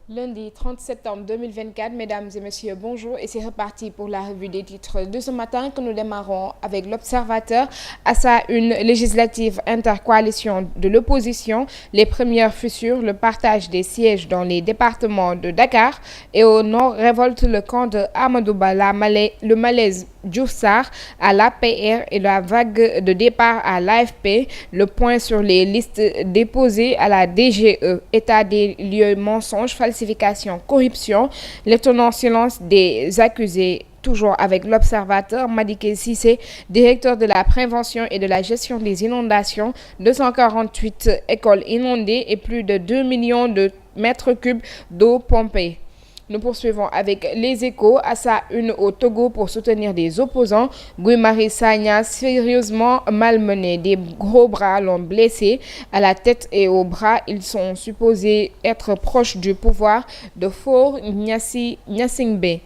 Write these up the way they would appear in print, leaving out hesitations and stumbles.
Lundi 30 septembre 2024, mesdames et messieurs, bonjour et c'est reparti pour la revue des titres de ce matin que nous démarrons avec l'Observateur. À sa une, législative intercoalition de l'opposition, les premières fissures, le partage des sièges dans les départements de Dakar et au nord, révolte le camp de Amadouba, le malaise Diouf Sarr à l'APR et la vague de départ à l'AFP, le point sur les listes déposées à la DGE, état des lieux, mensonges, falsification, corruption, l'étonnant silence des accusés. Toujours avec l'Observateur, Madické Cissé, directeur de la prévention et de la gestion des inondations, 248 écoles inondées et plus de 2 millions de mètres cubes d'eau pompée. Nous poursuivons avec les Échos. À sa une au Togo pour soutenir des opposants, Guy Marius Sagna sérieusement malmené. Des gros bras l'ont blessé à la tête et aux bras. Ils sont supposés être proches du pouvoir de Faure Gnassingbé.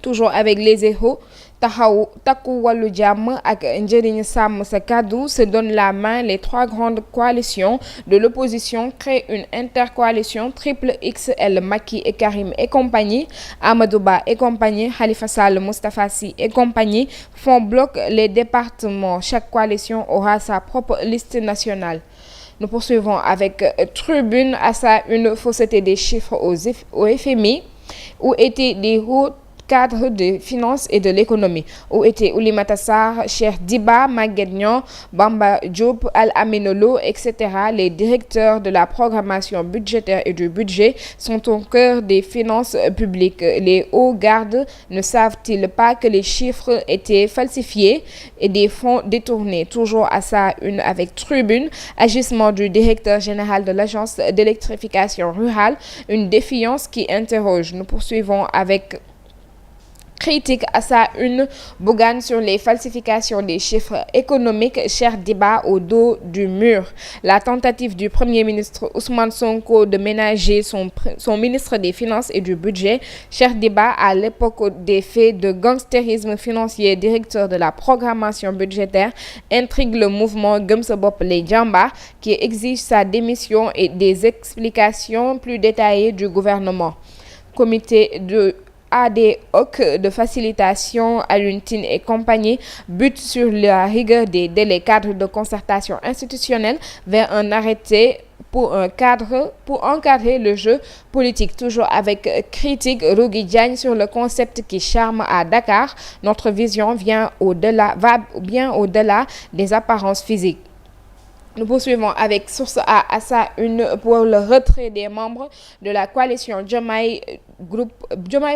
Toujours avec les Échos, Takku Wallu Jàmm ak Njëriñ Sàmm Sa Kàddu se donnent la main. Les trois grandes coalitions de l'opposition créent une intercoalition triple XL. Macky et Karim et compagnie, Amadou Ba et compagnie, Khalifa Sall, Moustapha Sy et compagnie font bloc les départements. Chaque coalition aura sa propre liste nationale. Nous poursuivons avec Tribune. À sa une, fausseté des chiffres au FMI. Où étaient des hauts cadre des finances et de l'économie, où étaient Oulimata Sarr, Cheikh Diba, Maguette Niang, Bamba Diop, Al-Amine Lo, etc. Les directeurs de la programmation budgétaire et du budget sont au cœur des finances publiques. Les hauts gardes ne savent-ils pas que les chiffres étaient falsifiés et des fonds détournés? Toujours à sa une avec Tribune, agissement du directeur général de l'agence d'électrification rurale, une défiance qui interroge. Nous poursuivons avec Critique. À sa une, Bougane sur les falsifications des chiffres économiques, cher débat au dos du mur. La tentative du Premier ministre Ousmane Sonko de ménager son ministre des Finances et du Budget, cher débat à l'époque des faits de gangstérisme financier, directeur de la programmation budgétaire, intrigue le mouvement Gëm Sa Bopp Les Jàmbaar qui exige sa démission et des explications plus détaillées du gouvernement. Comité ad hoc de facilitation, Alioune Tine et compagnie butent sur la rigueur des délais cadres de concertation institutionnelle vers un arrêté pour encadrer le jeu politique. Toujours avec critique, Rougui Diagne sur le concept qui charme à Dakar. Notre vision va bien au-delà des apparences physiques. Nous poursuivons avec Source A à sa une pour le retrait des membres de la coalition Diomaye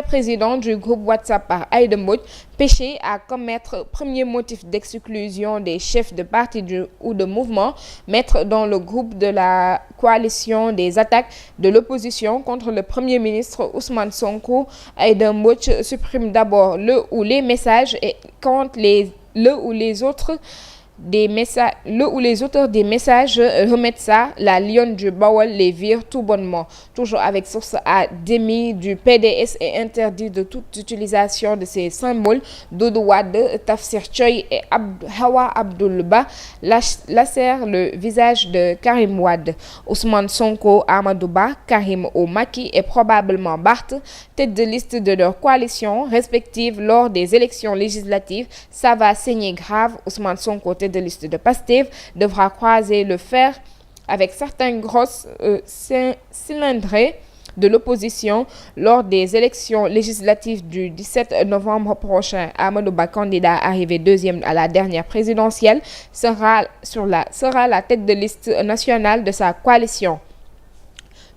président du groupe WhatsApp par Aïda Mbodj, péché à commettre, premier motif d'exclusion des chefs de parti ou de mouvement, mettre dans le groupe de la coalition des attaques de l'opposition contre le Premier ministre Ousmane Sonko. Aïda Mbodj supprime d'abord le ou les messages et quand le ou les auteurs des messages remettent ça, la lionne du Bawol les vire tout bonnement. Toujours avec Source A, démis du PDS et interdit de toute utilisation de ces symboles. Doudou Wade, Tafsir Thioye et Hawa Abdoul Ba lacèrent le visage de Karim Wade. Ousmane Sonko, Amadou Ba, Karim Macky et probablement Barth, tête de liste de leur coalition respective lors des élections législatives. Ça va saigner grave. Ousmane Sonko, tête de liste de Pastef, devra croiser le fer avec certaines grosses cylindrées de l'opposition lors des élections législatives du 17 novembre prochain. Amadou Ba, candidat arrivé deuxième à la dernière présidentielle, sera la tête de liste nationale de sa coalition.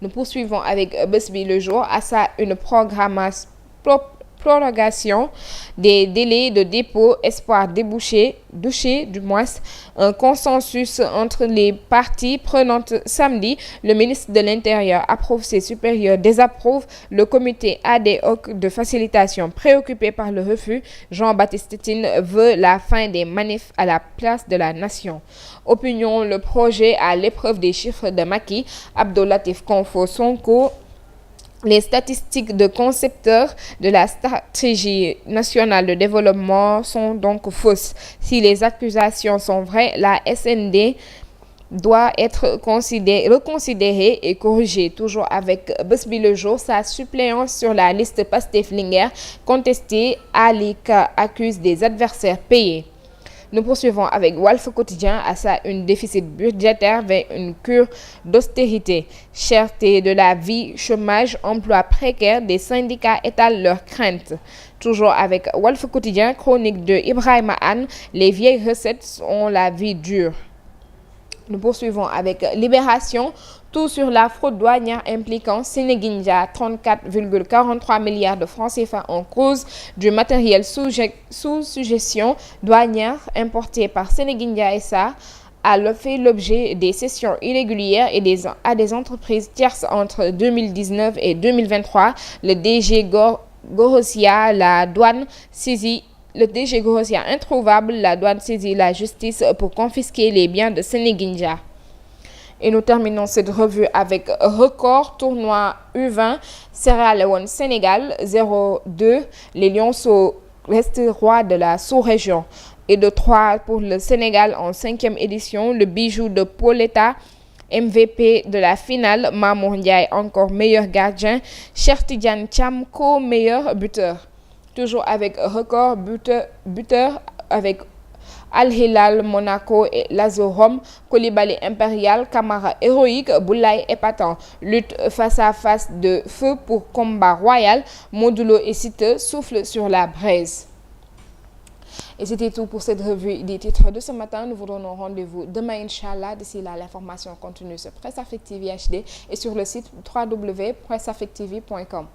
Nous poursuivons avec Bës Bi Le Jour. À ça, une prorogation des délais de dépôt, espoir doucher du moins un consensus entre les parties prenantes samedi. Le ministre de l'Intérieur approuve, ses supérieurs désapprouve. Le comité ad hoc de facilitation préoccupé par le refus. Jean-Baptiste Tine veut la fin des manifs à la place de la nation. Opinion, le projet à l'épreuve des chiffres de Macky. Abdou Latif Confo Sonko. Les statistiques de concepteurs de la stratégie nationale de développement sont donc fausses. Si les accusations sont vraies, la SND doit être reconsidérée et corrigée. Toujours avec Bës Bi Le Jour, sa suppléance sur la liste Pastef Linguère contestée, Ali Ka accuse des adversaires payés. Nous poursuivons avec Walf Quotidien à sa une déficit budgétaire vers une cure d'austérité. Cherté de la vie, chômage, emploi précaire, des syndicats étalent leurs craintes. Toujours avec Walf Quotidien, chronique de Ibrahima Anne, les vieilles recettes ont la vie dure. Nous poursuivons avec Libération, tout sur la fraude douanière impliquant Sénégindia, 34,43 milliards de francs CFA en cause du matériel sous suggestion douanière importé par Sénégindia SA a fait l'objet des cessions irrégulières à des entreprises tierces entre 2019 et 2023. Le DG Gorossia, la douane saisit. Le DG Gorossia introuvable, la douane saisit la justice pour confisquer les biens de Sénégindia. Et nous terminons cette revue avec record tournoi U20 Sierra Leone Sénégal 0-2. Les Lionceaux restent rois de la sous-région. Et de 3 pour le Sénégal en 5e édition. Le bijou de Pauletta, MVP de la finale. Mamour Ndiaye encore meilleur gardien. Cheikh Tidiane Thiam co-meilleur buteur. Toujours avec record buteur avec Al Hilal, Monaco et Lazio Rome. Koulibaly impérial, Camara héroïque, Boulaye épatant. Lutte face à face de feu pour combat royal. Modulo et Siteu soufflent sur la braise. Et c'était tout pour cette revue des titres de ce matin. Nous vous donnons rendez-vous demain, Inch'Allah. D'ici là, l'information continue sur Presse Afrique TV HD et sur le site www.presseafrictv.com.